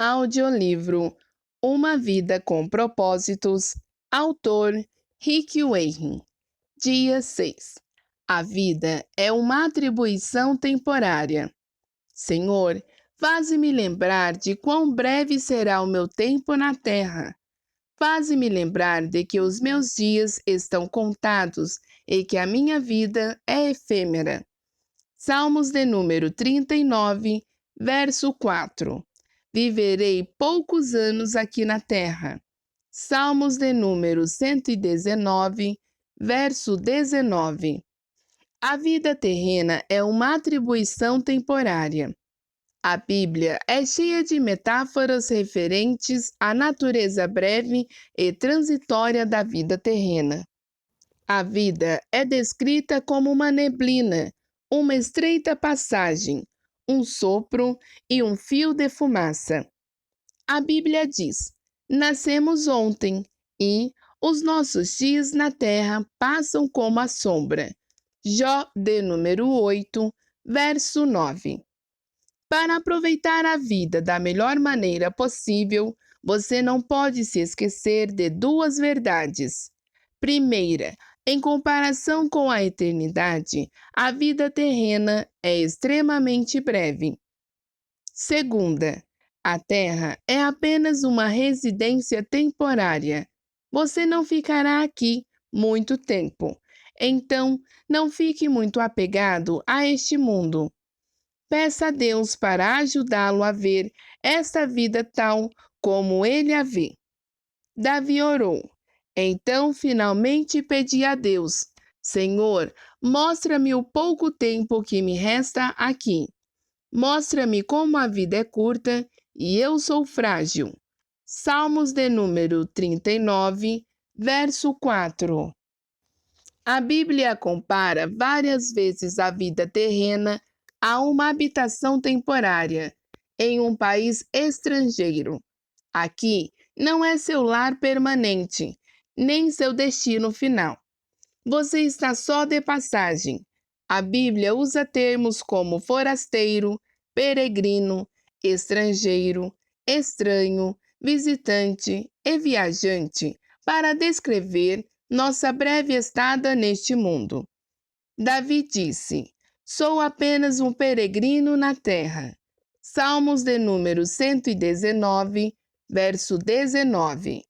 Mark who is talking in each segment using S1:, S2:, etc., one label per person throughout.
S1: Audiolivro Uma Vida com Propósitos, autor Rick Warren. Dia 6. A vida é uma atribuição temporária. Senhor, faze-me lembrar de quão breve será o meu tempo na terra. Faze-me lembrar de que os meus dias estão contados e que a minha vida é efêmera. Salmos de número 39, verso 4. Viverei poucos anos aqui na terra. Salmos de número 119, verso 19. A vida terrena é uma atribuição temporária. A Bíblia é cheia de metáforas referentes à natureza breve e transitória da vida terrena. A vida é descrita como uma neblina, uma estreita passagem, um sopro e um fio de fumaça. A Bíblia diz: nascemos ontem e os nossos dias na terra passam como a sombra. Jó de número 8, verso 9. Para aproveitar a vida da melhor maneira possível, você não pode se esquecer de duas verdades. Primeira, em comparação com a eternidade, a vida terrena é extremamente breve. Segunda, a Terra é apenas uma residência temporária. Você não ficará aqui muito tempo. Então, não fique muito apegado a este mundo. Peça a Deus para ajudá-lo a ver esta vida tal como ele a vê. Davi orou. Então, finalmente pedi a Deus: Senhor, mostra-me o pouco tempo que me resta aqui. Mostra-me como a vida é curta e eu sou frágil. Salmos de número 39, verso 4. A Bíblia compara várias vezes a vida terrena a uma habitação temporária em um país estrangeiro. Aqui não é seu lar permanente, nem seu destino final. Você está só de passagem. A Bíblia usa termos como forasteiro, peregrino, estrangeiro, estranho, visitante e viajante para descrever nossa breve estada neste mundo. Davi disse: Sou apenas um peregrino na terra. Salmos de número 119, verso 19.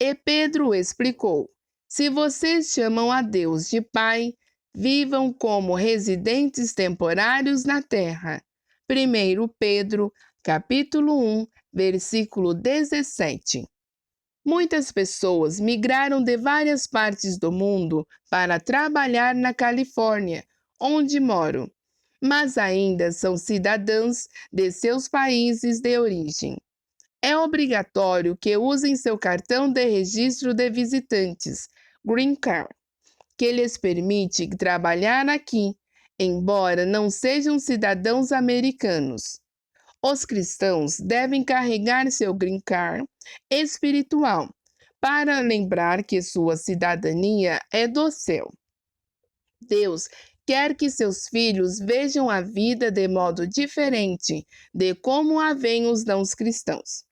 S1: E Pedro explicou: Se vocês chamam a Deus de Pai, vivam como residentes temporários na terra. 1 Pedro, capítulo 1, versículo 17. Muitas pessoas migraram de várias partes do mundo para trabalhar na Califórnia, onde moro, mas ainda são cidadãos de seus países de origem. É obrigatório que usem seu cartão de registro de visitantes, Green Card, que lhes permite trabalhar aqui, embora não sejam cidadãos americanos. Os cristãos devem carregar seu Green Card espiritual para lembrar que sua cidadania é do céu. Deus quer que seus filhos vejam a vida de modo diferente de como a veem os não cristãos,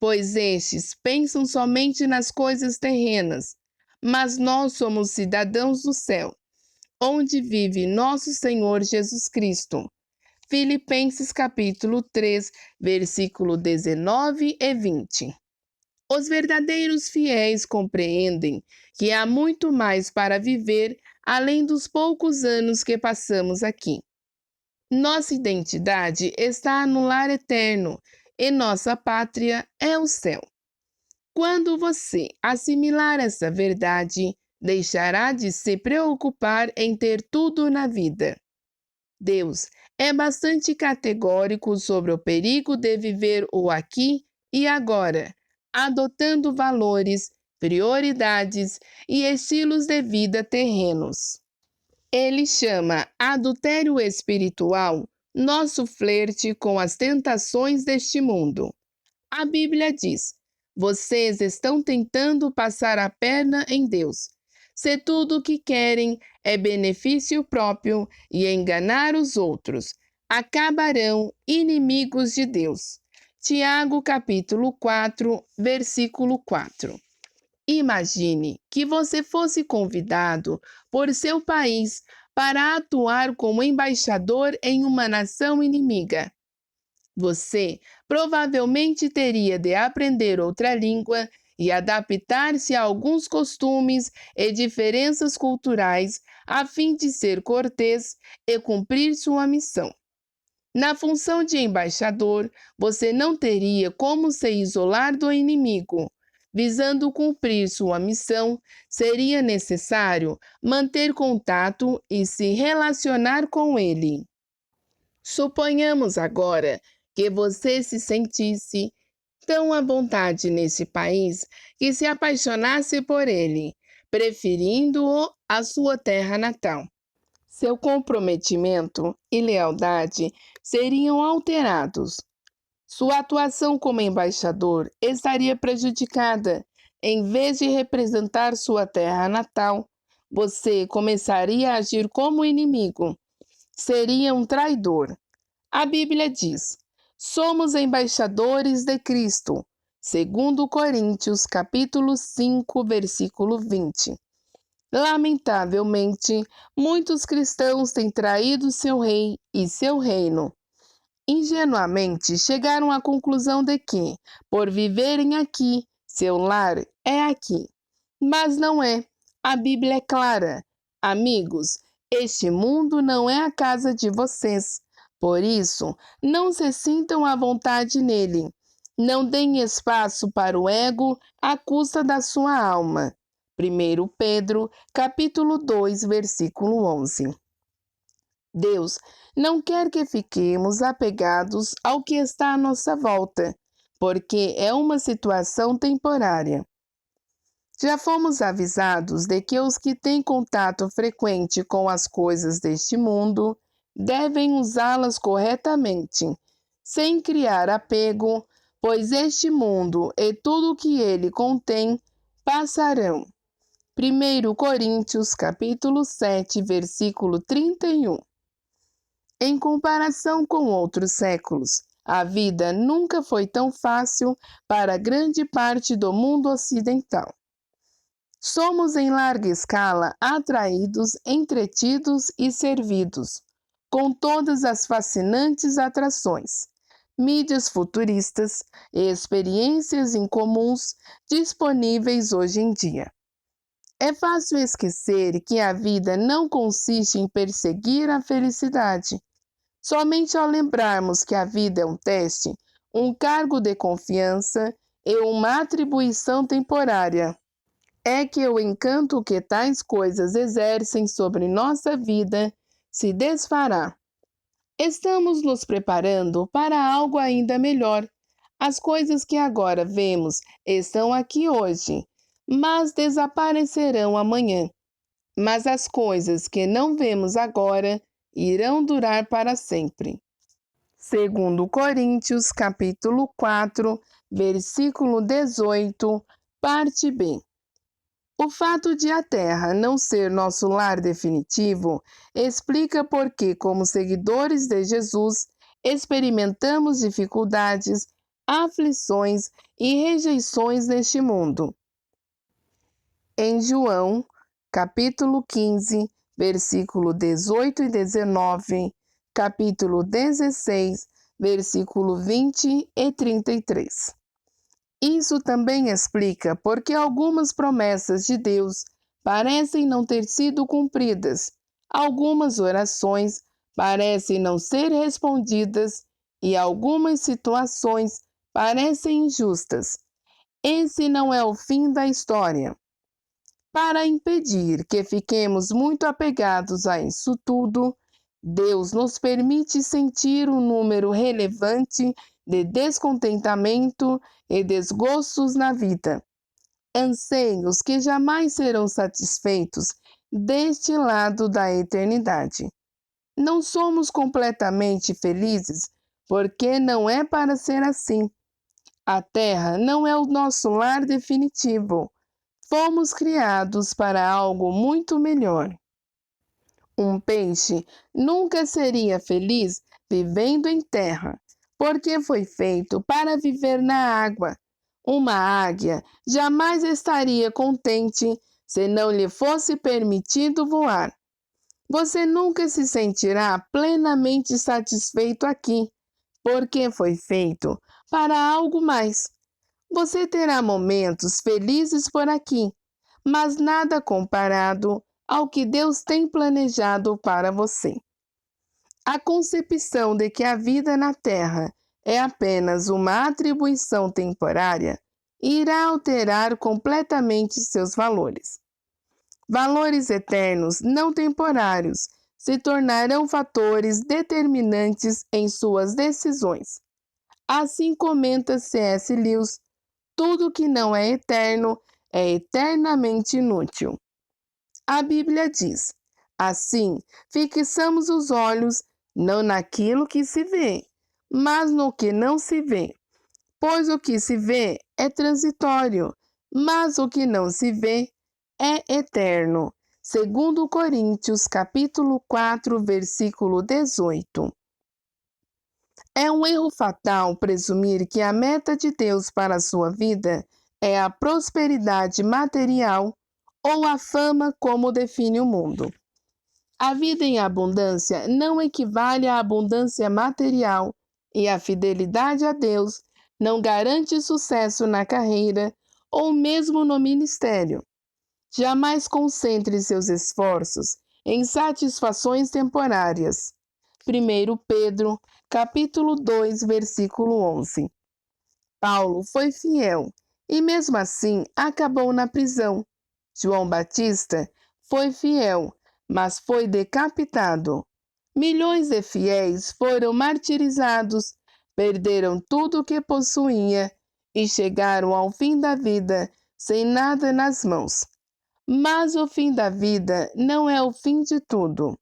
S1: pois estes pensam somente nas coisas terrenas, mas nós somos cidadãos do céu, onde vive nosso Senhor Jesus Cristo. Filipenses capítulo 3, versículo 19 e 20. Os verdadeiros fiéis compreendem que há muito mais para viver além dos poucos anos que passamos aqui. Nossa identidade está no lar eterno e nossa pátria é o céu. Quando você assimilar essa verdade, deixará de se preocupar em ter tudo na vida. Deus é bastante categórico sobre o perigo de viver o aqui e agora, adotando valores, prioridades e estilos de vida terrenos. Ele chama adultério espiritual nosso flerte com as tentações deste mundo. A Bíblia diz: vocês estão tentando passar a perna em Deus. Se tudo o que querem é benefício próprio e enganar os outros, acabarão inimigos de Deus. Tiago capítulo 4, versículo 4. Imagine que você fosse convidado por seu país para atuar como embaixador em uma nação inimiga. Você provavelmente teria de aprender outra língua e adaptar-se a alguns costumes e diferenças culturais a fim de ser cortês e cumprir sua missão. Na função de embaixador, você não teria como se isolar do inimigo. Visando cumprir sua missão, seria necessário manter contato e se relacionar com ele. Suponhamos agora que você se sentisse tão à vontade nesse país que se apaixonasse por ele, preferindo-o à sua terra natal. Seu comprometimento e lealdade seriam alterados. Sua atuação como embaixador estaria prejudicada. Em vez de representar sua terra natal, você começaria a agir como inimigo. Seria um traidor. A Bíblia diz: somos embaixadores de Cristo, segundo Coríntios, capítulo 5, versículo 20. Lamentavelmente, muitos cristãos têm traído seu rei e seu reino. Ingenuamente chegaram à conclusão de que, por viverem aqui, seu lar é aqui. Mas não é. A Bíblia é clara. Amigos, este mundo não é a casa de vocês. Por isso, não se sintam à vontade nele. Não deem espaço para o ego à custa da sua alma. 1 Pedro, capítulo 2, versículo 11. Deus não quer que fiquemos apegados ao que está à nossa volta, porque é uma situação temporária. Já fomos avisados de que os que têm contato frequente com as coisas deste mundo devem usá-las corretamente, sem criar apego, pois este mundo e tudo o que ele contém passarão. 1 Coríntios, capítulo 7, versículo 31. Em comparação com outros séculos, a vida nunca foi tão fácil para grande parte do mundo ocidental. Somos em larga escala atraídos, entretidos e servidos, com todas as fascinantes atrações, mídias futuristas e experiências incomuns disponíveis hoje em dia. É fácil esquecer que a vida não consiste em perseguir a felicidade. Somente ao lembrarmos que a vida é um teste, um cargo de confiança e uma atribuição temporária, é que o encanto que tais coisas exercem sobre nossa vida se desfará. Estamos nos preparando para algo ainda melhor. As coisas que agora vemos estão aqui hoje, mas desaparecerão amanhã. Mas as coisas que não vemos agora irão durar para sempre. Segundo Coríntios, capítulo 4, versículo 18, parte B. O fato de a Terra não ser nosso lar definitivo explica por que, como seguidores de Jesus, experimentamos dificuldades, aflições e rejeições neste mundo. Em João, capítulo 15, versículo 18 e 19, capítulo 16, versículo 20 e 33. Isso também explica por que algumas promessas de Deus parecem não ter sido cumpridas, algumas orações parecem não ser respondidas e algumas situações parecem injustas. Esse não é o fim da história. Para impedir que fiquemos muito apegados a isso tudo, Deus nos permite sentir um número relevante de descontentamento e desgostos na vida, anseios que jamais serão satisfeitos deste lado da eternidade. Não somos completamente felizes porque não é para ser assim. A Terra não é o nosso lar definitivo. Fomos criados para algo muito melhor. Um peixe nunca seria feliz vivendo em terra, porque foi feito para viver na água. Uma águia jamais estaria contente se não lhe fosse permitido voar. Você nunca se sentirá plenamente satisfeito aqui, porque foi feito para algo mais. Você terá momentos felizes por aqui, mas nada comparado ao que Deus tem planejado para você. A concepção de que a vida na Terra é apenas uma atribuição temporária irá alterar completamente seus valores. Valores eternos, não temporários, se tornarão fatores determinantes em suas decisões. Assim comenta C.S. Lewis, tudo que não é eterno é eternamente inútil. A Bíblia diz: assim, fixamos os olhos não naquilo que se vê, mas no que não se vê. Pois o que se vê é transitório, mas o que não se vê é eterno. Segundo Coríntios, capítulo 4, versículo 18. É um erro fatal presumir que a meta de Deus para a sua vida é a prosperidade material ou a fama como define o mundo. A vida em abundância não equivale à abundância material e a fidelidade a Deus não garante sucesso na carreira ou mesmo no ministério. Jamais concentre seus esforços em satisfações temporárias. 1 Pedro, capítulo 2, versículo 11. Paulo foi fiel e mesmo assim acabou na prisão. João Batista foi fiel, mas foi decapitado. Milhões de fiéis foram martirizados, perderam tudo o que possuía e chegaram ao fim da vida sem nada nas mãos. Mas o fim da vida não é o fim de tudo.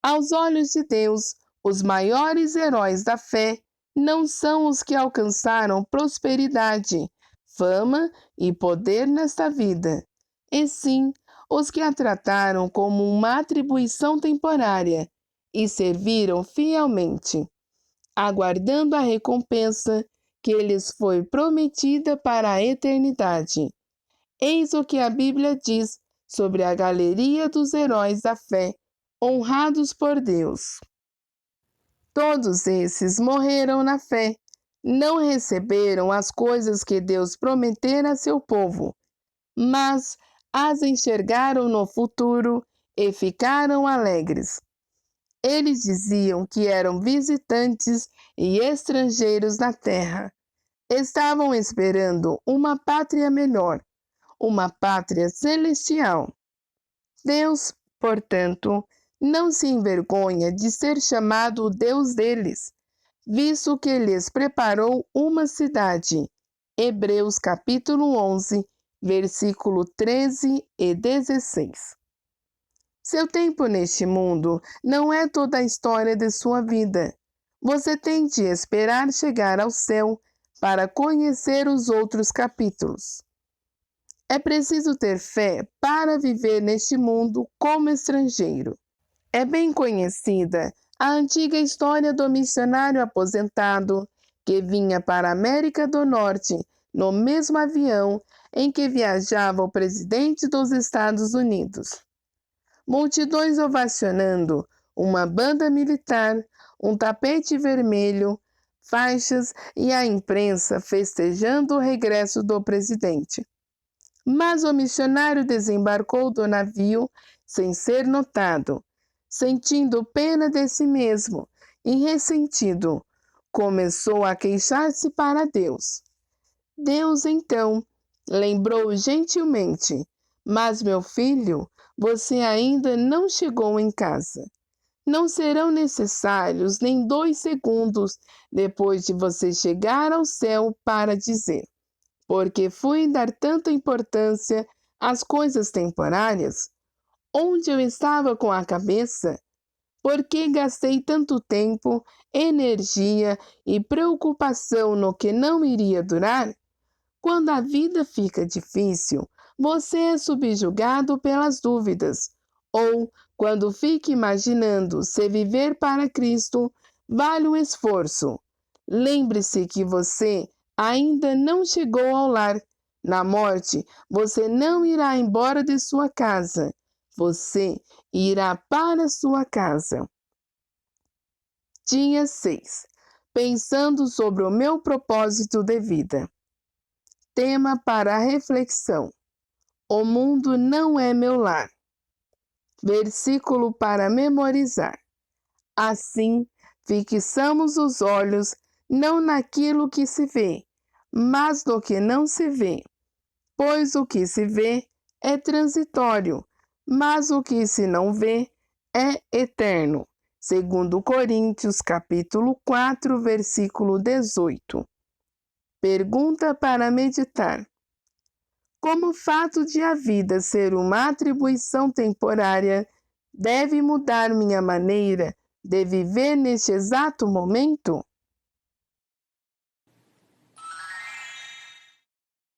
S1: Aos olhos de Deus, os maiores heróis da fé não são os que alcançaram prosperidade, fama e poder nesta vida, e sim os que a trataram como uma atribuição temporária e serviram fielmente, aguardando a recompensa que lhes foi prometida para a eternidade. Eis o que a Bíblia diz sobre a galeria dos heróis da fé, honrados por Deus. Todos esses morreram na fé, não receberam as coisas que Deus prometera a seu povo, mas as enxergaram no futuro e ficaram alegres. Eles diziam que eram visitantes e estrangeiros na terra. Estavam esperando uma pátria melhor, uma pátria celestial. Deus, portanto, não se envergonha de ser chamado o Deus deles, visto que lhes preparou uma cidade. Hebreus capítulo 11, versículo 13 e 16. Seu tempo neste mundo não é toda a história de sua vida. Você tem de esperar chegar ao céu para conhecer os outros capítulos. É preciso ter fé para viver neste mundo como estrangeiro. É bem conhecida a antiga história do missionário aposentado que vinha para a América do Norte no mesmo avião em que viajava o presidente dos Estados Unidos. Multidões ovacionando, uma banda militar, um tapete vermelho, faixas e a imprensa festejando o regresso do presidente. Mas o missionário desembarcou do navio sem ser notado, sentindo pena de si mesmo e ressentido, começou a queixar-se para Deus. Deus, então, lembrou gentilmente: mas, meu filho, você ainda não chegou em casa. Não serão necessários nem 2 segundos depois de você chegar ao céu para dizer: porque fui dar tanta importância às coisas temporárias? Onde eu estava com a cabeça? Por que gastei tanto tempo, energia e preocupação no que não iria durar? Quando a vida fica difícil, você é subjugado pelas dúvidas. Ou, quando fica imaginando se viver para Cristo vale o esforço, Lembre-se que você ainda não chegou ao lar. Na morte, você não irá embora de sua casa. Você irá para sua casa. Dia 6. Pensando sobre o meu propósito de vida. Tema para a reflexão: o mundo não é meu lar. Versículo para memorizar. Assim, fixamos os olhos não naquilo que se vê, mas no que não se vê. Pois o que se vê é transitório, mas o que se não vê é eterno. Segundo Coríntios, capítulo 4, versículo 18. Pergunta para meditar: como o fato de a vida ser uma atribuição temporária deve mudar minha maneira de viver neste exato momento?